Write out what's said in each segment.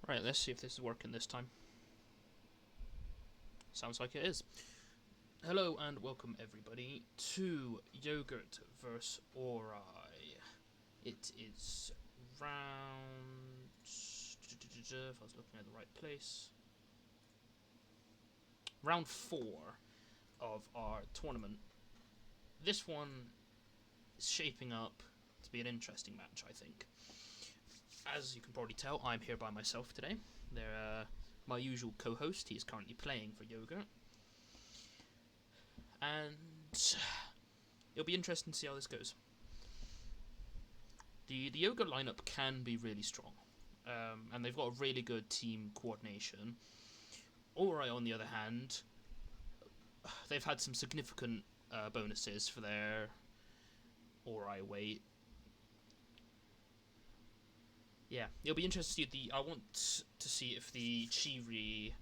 Right, let's see if this is working this time. Sounds like it is. Hello and welcome everybody to Yogurt vs Ooarai. It is round... if I was looking at the right place. Round 4 of our tournament. This one is shaping up to be an interesting match, I think. As you can probably tell, I'm here by myself today. They're my usual co-host. He's currently playing for Yogurt. And it'll be interesting to see how this goes. The Yogurt lineup can be really strong. And they've got a really good team coordination. Ooarai, on the other hand, they've had some significant bonuses for their Ooarai weight. Yeah, it'll be interesting to see I want to see if the Chiri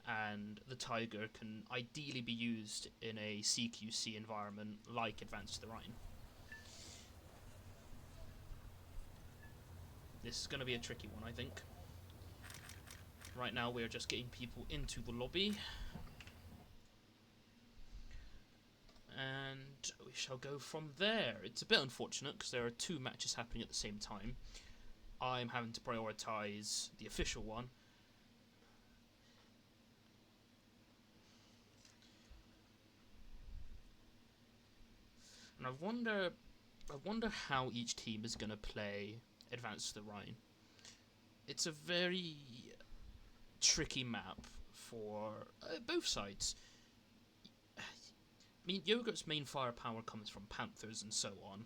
and the Tiger can ideally be used in a CQC environment like Advance to the Rhine. This is going to be a tricky one, I think. Right now we're just getting people into the lobby. And we shall go from there. It's a bit unfortunate because there are two matches happening at the same time. I'm having to prioritise the official one. And I wonder how each team is going to play Advance to the Rhine. It's a very tricky map for both sides. I mean, Yogurt's main firepower comes from Panthers and so on.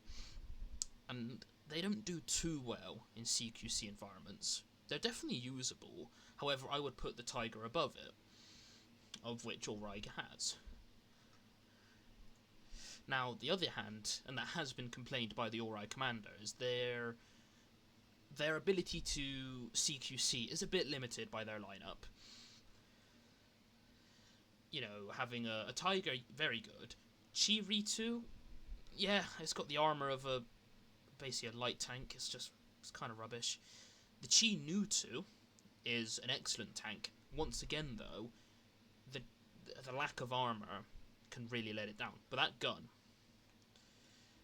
And they don't do too well in CQC environments. They're definitely usable. However, I would put the Tiger above it, of which Ooarai has. Now, the other hand, and that has been complained by the Ooarai commander, is their ability to CQC is a bit limited by their lineup. You know, having a Tiger, very good. Chi-Ritu, yeah, it's got the armor of basically a light tank. It's kind of rubbish. The Chi-Nutu is an excellent tank. Once again, though, the lack of armor can really let it down. But that gun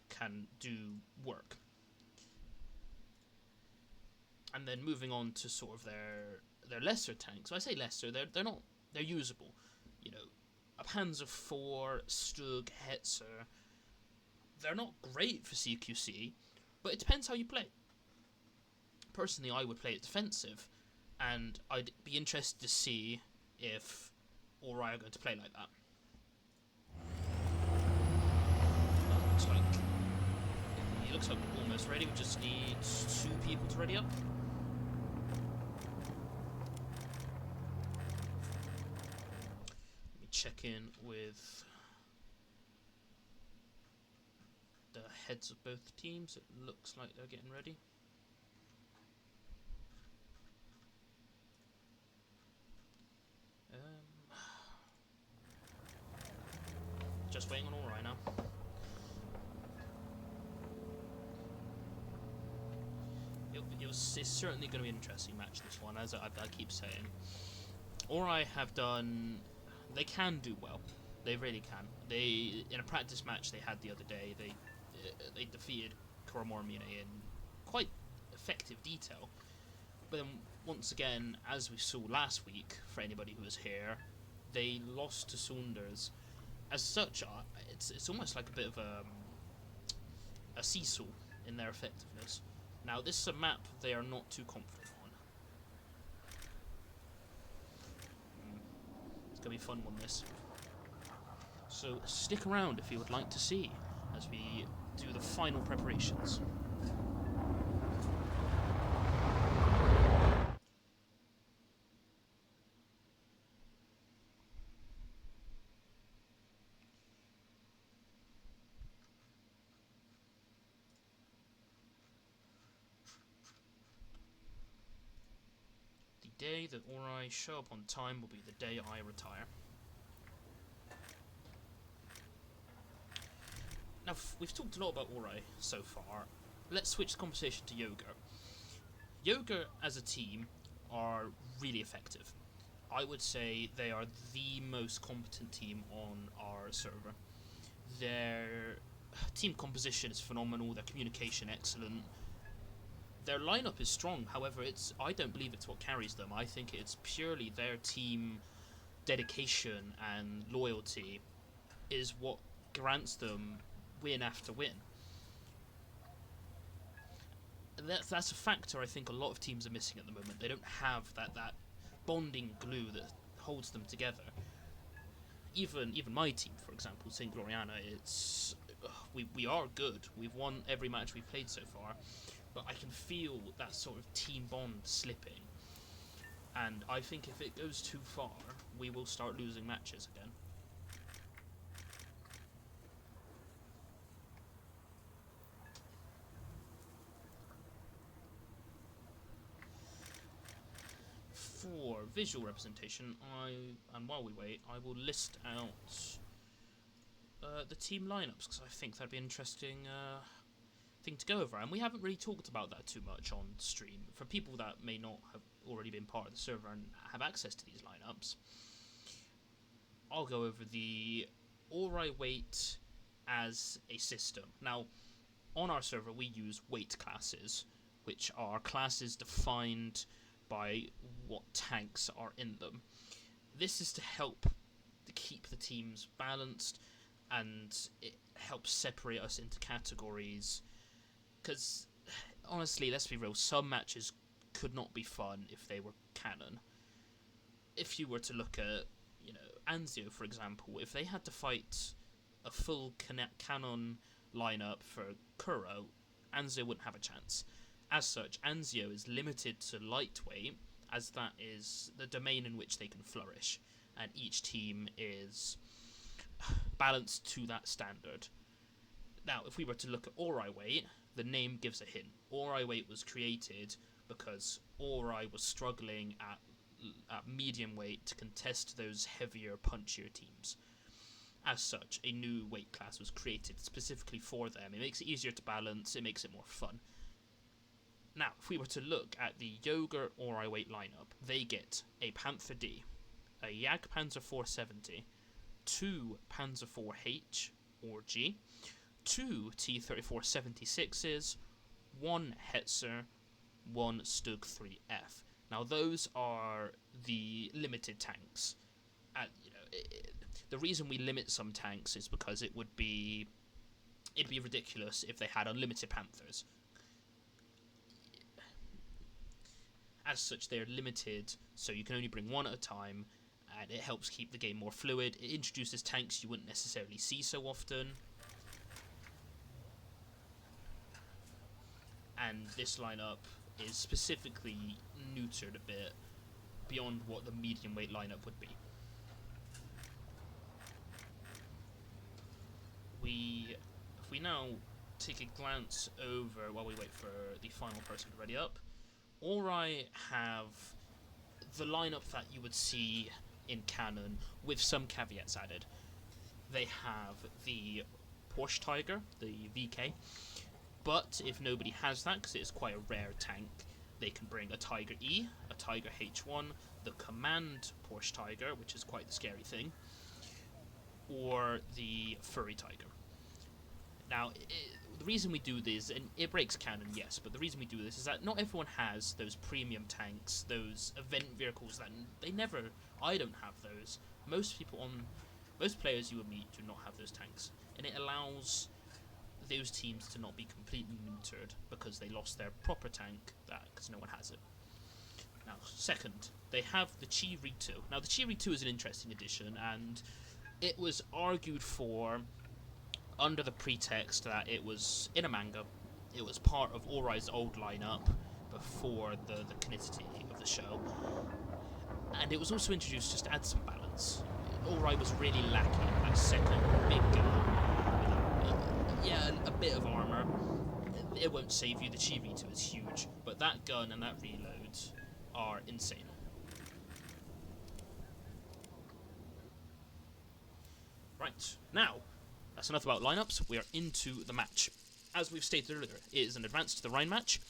can do work. And then moving on to sort of their lesser tanks. So I say lesser, they're usable. You know, a Panzer IV, Stug, Hetzer. They're not great for CQC, but it depends how you play. Personally, I would play it defensive, and I'd be interested to see if Ooarai are going to play like that. It looks like we're almost ready. We just need 2 people to ready up. Let me check in with the heads of both teams. It looks like they're getting ready. Just waiting on Ooarai now. It's certainly going to be an interesting match, this one, as I keep saying. Ooarai have done... They can do well. They really can. In a practice match they had the other day, they defeated Koromormine in quite effective detail. But then, once again, as we saw last week, for anybody who was here, they lost to Saunders. As such, it's almost like a bit of a seesaw in their effectiveness. Now, this is a map they are not too confident on. It's going to be a fun one, this. So, stick around if you would like to see, as we do the final preparations. The day that Ooarai show up on time will be the day I retire. Now, we've talked a lot about Ooarai so far. Let's switch the conversation to Yogurt. Yogurt, as a team, are really effective. I would say they are the most competent team on our server. Their team composition is phenomenal, their communication excellent. Their lineup is strong, however, I don't believe it's what carries them. I think it's purely their team dedication and loyalty is what grants them win after win. That's a factor I think a lot of teams are missing at the moment. They don't have that bonding glue that holds them together. Even my team, for example, St. Gloriana, we are good. We've won every match we've played so far, but I can feel that sort of team bond slipping. And I think if it goes too far, we will start losing matches again. For visual representation, and while we wait, I will list out the team lineups, because I think that'd be an interesting thing to go over. And we haven't really talked about that too much on stream. For people that may not have already been part of the server and have access to these lineups, I'll go over the Ooarai weight as a system. Now, on our server, we use weight classes, which are classes defined by what tanks are in them. This is to help to keep the teams balanced, and it helps separate us into categories. Because, honestly, let's be real, some matches could not be fun if they were canon. If you were to look at, Anzio, for example, if they had to fight a full canon lineup for Kuro, Anzio wouldn't have a chance. As such, Anzio is limited to lightweight, as that is the domain in which they can flourish, and each team is balanced to that standard. Now, if we were to look at Ooarai weight, the name gives a hint. Ooarai weight was created because Ooarai was struggling at medium weight to contest those heavier, punchier teams. As such, a new weight class was created specifically for them. It makes it easier to balance, it makes it more fun. Now, if we were to look at the Yogurt Ooarai weight lineup, they get a Panther D, a Jagdpanzer 470, 2 Panzer 4H or G, 2 T-3476s, 1 Hetzer, 1 Stug 3F. Now, those are the limited tanks. The reason we limit some tanks is because it'd be ridiculous if they had unlimited Panthers. As such, they're limited, so you can only bring one at a time, and it helps keep the game more fluid. It introduces tanks you wouldn't necessarily see so often. And this lineup is specifically neutered a bit beyond what the medium weight lineup would be. If we now take a glance over while we wait for the final person to ready up, Ooarai have the lineup that you would see in canon with some caveats added. They have the Porsche Tiger, the VK, but if nobody has that, because it is quite a rare tank, they can bring a Tiger E, a Tiger H1, the Command Porsche Tiger, which is quite the scary thing, or the Furry Tiger. Now, the reason we do this, and it breaks canon, yes, but the reason we do this is that not everyone has those premium tanks, those event vehicles that I don't have those. Most players you will meet do not have those tanks, and it allows those teams to not be completely neutered because they lost their proper tank because no one has it. Now, second, they have the Chi Ritu. Now, the Chi Ritu is an interesting addition, and it was argued for under the pretext that it was in a manga. It was part of Oorai's old lineup before the canonicity of the show, and it was also introduced just to add some balance. Ooarai was really lacking that second big gun. A bit of armor. It won't save you. The Chi Ritu is huge, but that gun and that reload are insane. Right, now, that's enough about lineups. We are into the match. As we've stated earlier, it is an advance to the Rhine match.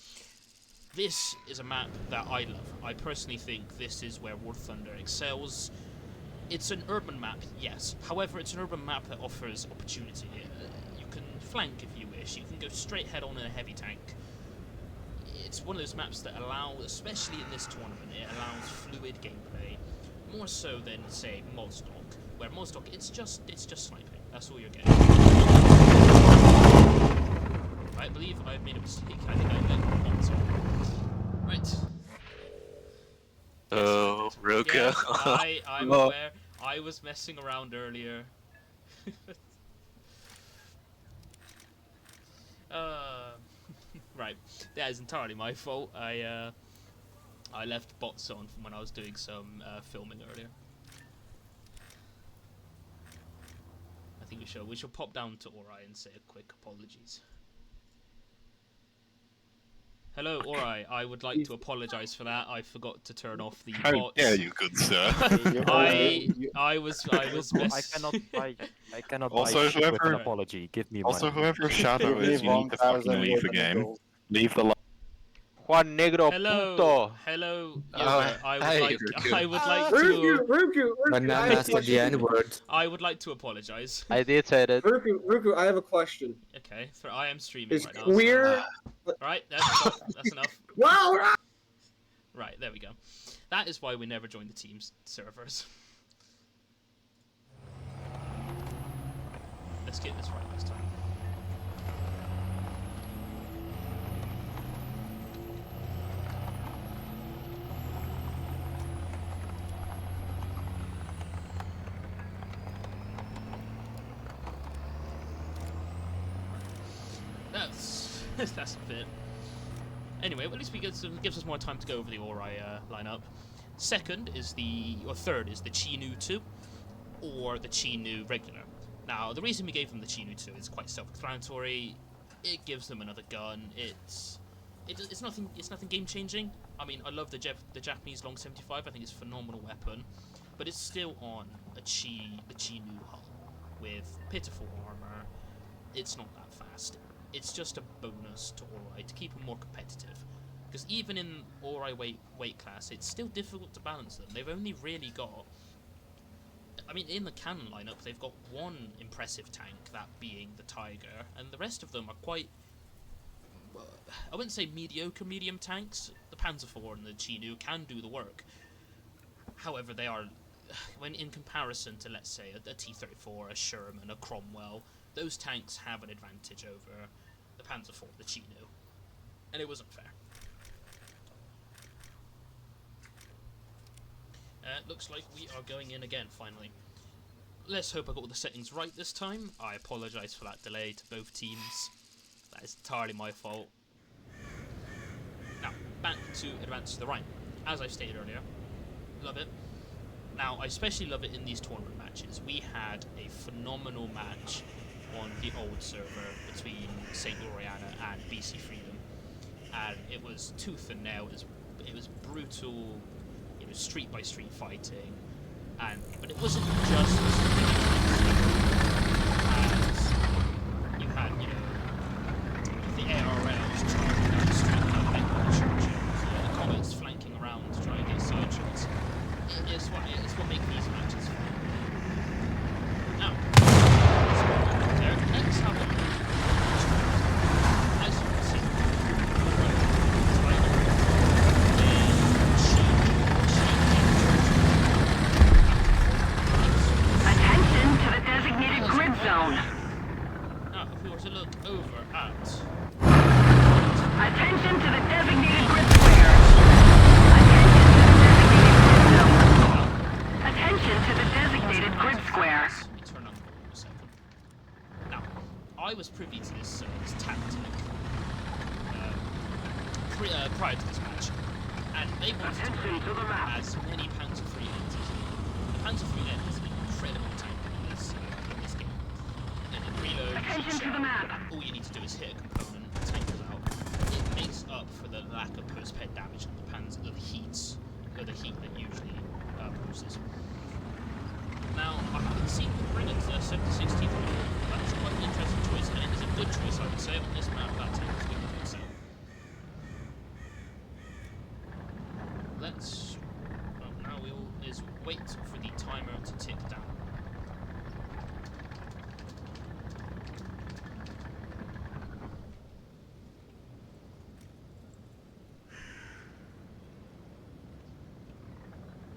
This is a map that I love. I personally think this is where War Thunder excels. It's an urban map, yes. However, it's an urban map that offers opportunity. You can flank if you wish. You can go straight head on in a heavy tank. It's one of those maps that allow, especially in this tournament, it allows fluid gameplay, more so than say Modstock, where Modstock it's just sniping. That's all you're getting. I believe I've made a mistake. I think I meant Modstock. Right. Oh, Roka. Yes, I'm aware. I was messing around earlier. Right, that is entirely my fault. I left bots on from when I was doing some filming earlier. I think we shall pop down to Ooarai and say a quick apologies. Hello, Ooarai. I would like to apologise for that. I forgot to turn off the How bots. dare you, good sir? I was I cannot Also, buy shit with an whoever- apology. Give me Also, money. whoever Shadow is, you need to fucking leave the game. Leave the Juan Negro Hello, puto. hello. Oh, Yogurt. hey, I would like Ruku, to. Ruku, The N-word. I would like to apologise. I did say that. Ruku, I have a question. Okay, so I am streaming Is right now. queer... So, right, that's enough. Wow! Right, there we go. That is why we never join the team's servers. Let's get this right this time. That's a bit. Anyway, well, at least gives us more time to go over the Ooarai lineup. Third is the Chinu 2, or the Chinu regular. Now, the reason we gave them the Chinu 2 is quite self-explanatory. It gives them another gun. It's nothing game changing. I mean, I love the Japanese long 75. I think it's a phenomenal weapon, but it's still on the Chinu hull with pitiful armor. It's not that fast. It's just a bonus to Ooarai to keep them more competitive. Because even in Ooarai weight class, it's still difficult to balance them. They've only really got... I mean, in the cannon lineup, they've got one impressive tank, that being the Tiger, and the rest of them are quite... I wouldn't say mediocre medium tanks. The Panzer IV and the Chinu can do the work. However, they are... When in comparison to, let's say, a T-34, a Sherman, a Cromwell... Those tanks have an advantage over the Panzer IV, the Chinu, and it wasn't fair. Looks like we are going in again, finally. Let's hope I got all the settings right this time. I apologise for that delay to both teams. That is entirely my fault. Now, back to Advance to the Rhine. As I stated earlier, love it. Now, I especially love it in these tournament matches. We had a phenomenal match on the old server between St. Loriana and BC Freedom, and it was tooth and nail. It was brutal, it was street by street fighting, but it wasn't just as you had, the ARLs charging down the street like churches, the Comets flanking around to try and get side shots. It's what makes these matches fun. Now, let's have a look. As you can see, Attention to the designated grid zone. now, if we were to look over at... Attention to the designated grid square. Attention to the designated grid square. Let me turn on the volume a second. Now, I was privy to this tactic prior to this match, and they wanted to bring as many Panzer III Ns as needed. The Panzer III N is an incredible tank in this game. And in reload, Attention to the map. all you need to do is hit a component, tank it out. It makes up for the lack of post-ped damage that the Panzer, the heat that usually bruises. Now, I haven't seen them bring it to 76 T3. That's quite an interesting choice, and it is a good choice, I would say, on this map. That tank is going to do so. seconds. Well, now we'll is wait for the timer to tick down.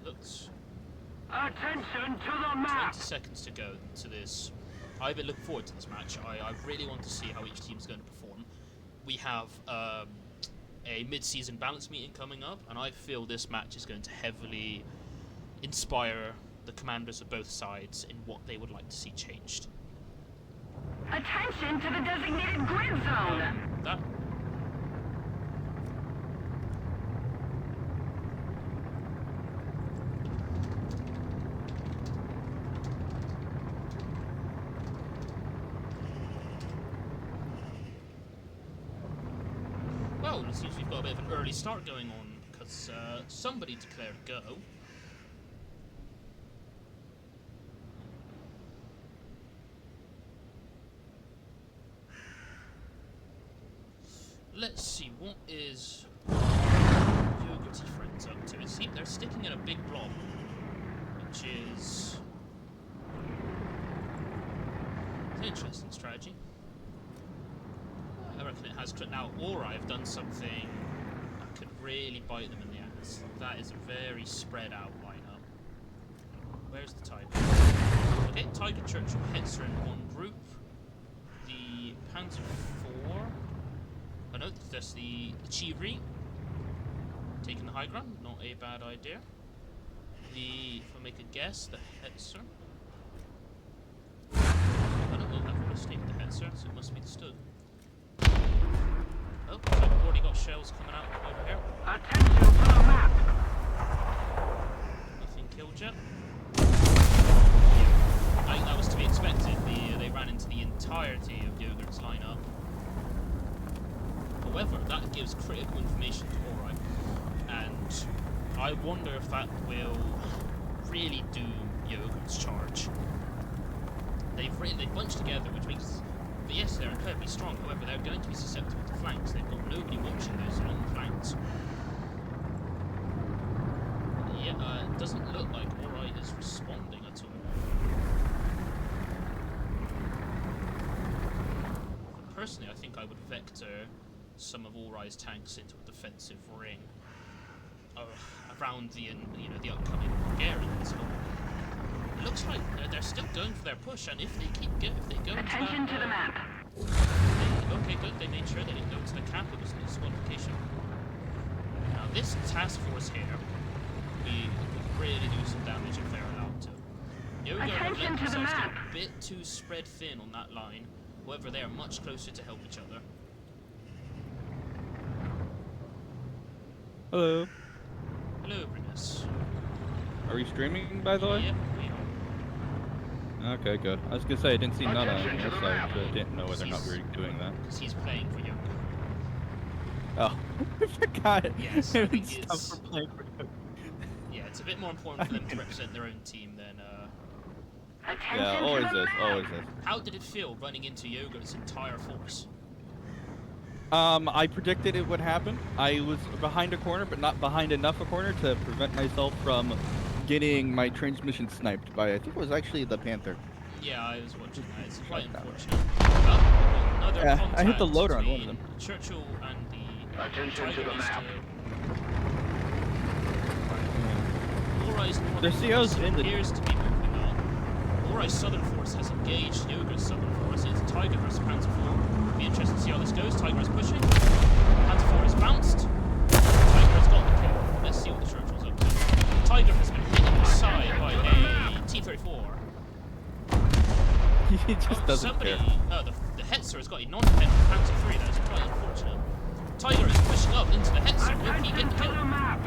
Looks. Attention to the map. 20 seconds to go to this. I've been looking forward to this match. I really want to see how each team's going to perform. We have a mid-season balance meeting coming up, and I feel this match is going to heavily inspire the commanders of both sides in what they would like to see changed. Attention to the designated grid zone. That. Well, it seems we've got a bit of an early start going on because somebody declared go. Let's see, what is Yogurty Friends up to? See, they're sticking in a big blob, which is an interesting strategy. I reckon it has. Now, Ooarai have done something that could really bite them in the ass. That is a very spread out lineup. Where's the Tiger? Okay, Tiger Churchill Hetzer in one group. The Panzer IV. Oh no, that's the Chivri. Taking the high ground, not a bad idea. If I make a guess, the Hetzer. I don't know, I've already stated the Hetzer, so it must be the Stud. Oh, so we've already got shells coming out over here. Attention to the map. Nothing killed yet. I think that was to be expected. They ran into the entirety of Yogurt's lineup. However, that gives critical information to Ooarai, and I wonder if that will really doom Yogurt's charge. They've bunched together, which makes. But yes, they're incredibly strong. However, they're going to be susceptible to flanks. They've got nobody watching those long flanks. Yeah, it doesn't look like Ooarai is responding at all. Personally, I think I would vector some of Oorai's tanks into a defensive ring around the upcoming Bulgarians. So it looks like they're still going for their push, and if they go Attention into to the map. okay, good. They made sure they didn't go to the camp. It was a disqualification. Now this task force here, we could really do some damage if they're allowed to. Yoga have let Attention to the themselves get map. a bit too spread thin on that line. However, they are much closer to help each other. Hello. Hello, Brinus. Are we streaming, by the way? Yep, we are. Okay, good. I was gonna say, I didn't see none on your side, so I didn't know whether or not we were doing that. Because he's playing for Yoga. Oh, I forgot. Yes, I think Stop it's... for playing for Yoga. Yeah, it's a bit more important for them to represent their own team than... Attention Yeah, to always the is, map. always is. How did it feel running into Yoga's entire force? I predicted it would happen. I was behind a corner, but not behind enough a corner to prevent myself from getting my transmission sniped by, I think it was actually the Panther. Yeah, I was watching that. It's quite Like that. unfortunate. Another Yeah, I hit the contact loader on one of between them. Churchill and the Attention to Tiger the needs map. Oorai's Their northern CO's force in the- appears to be moving up. Oorai's southern force has engaged Yoga's southern force. It's Tiger versus Panzer IV. Be interested to see how this goes. Tiger is pushing. Panzer IV is bounced. Tiger has got the kill. Let's see what the Churchill's up to. Tiger has been hit in the side by a T-34. He just doesn't Somebody, care. the Hetzer has got a non-hit from Panzer III. That's quite unfortunate. Tiger is pushing up into the Hetzer. Will he get the Attention to the kill? map.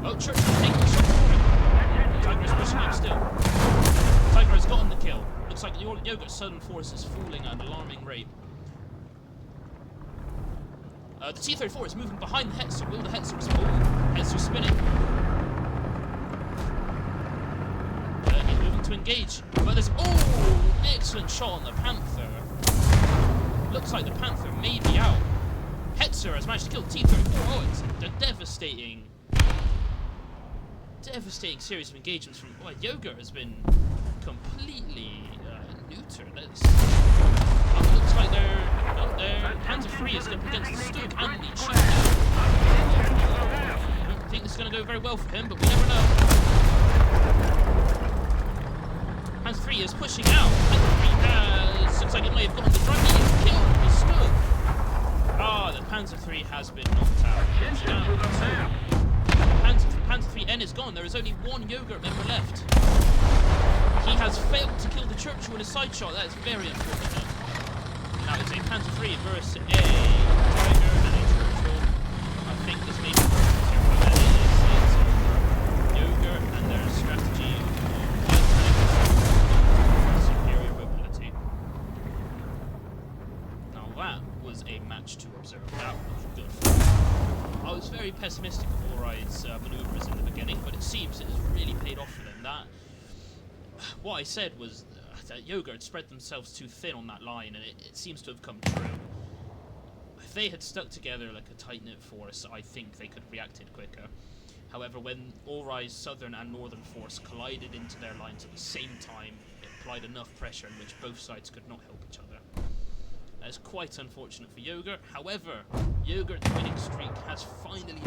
Oh, Churchill taking the shot forward. Tiger is pushing up still. Tiger has gotten the kill. Looks like Yoga's southern force is falling at an alarming rate. The T-34 is moving behind the Hetzer. Will the Hetzer respond? Hetzer spinning. He's moving to engage. But there's... Oh! Excellent shot on the Panther. Looks like the Panther may be out. Hetzer has managed to kill the T-34. Oh, it's a devastating devastating series of engagements from Yogurt has been completely neutered. It looks like their hands are free is up against the Stoke and the Chief. I don't think this is going to go very well for him, but we never know. Hands 3 is pushing out. Hands 3 looks like it may have gone the drive. He is killed the Stoke. Ah, the Panzer 3 has been knocked out. Panzer 3N is gone. There is only one Yogurt member left. He has failed to kill the Churchill with a side shot. That is very unfortunate. Now it's a Panzer 3 versus a Tiger and a Churchill. I think this may be it's Yogurt and their strategy of superior mobility. Now that was a match to observe. That was good. I was very pessimistic of Oorai's manoeuvres in the beginning, but it seems it has really paid off for them. What I said was that Yogurt spread themselves too thin on that line, and it seems to have come true. If they had stuck together like a tight-knit force, I think they could have reacted quicker. However, when Oorai's southern and northern force collided into their lines at the same time, it applied enough pressure in which both sides could not help each other. That is quite unfortunate for Yogurt. However, Yogurt's winning streak has finally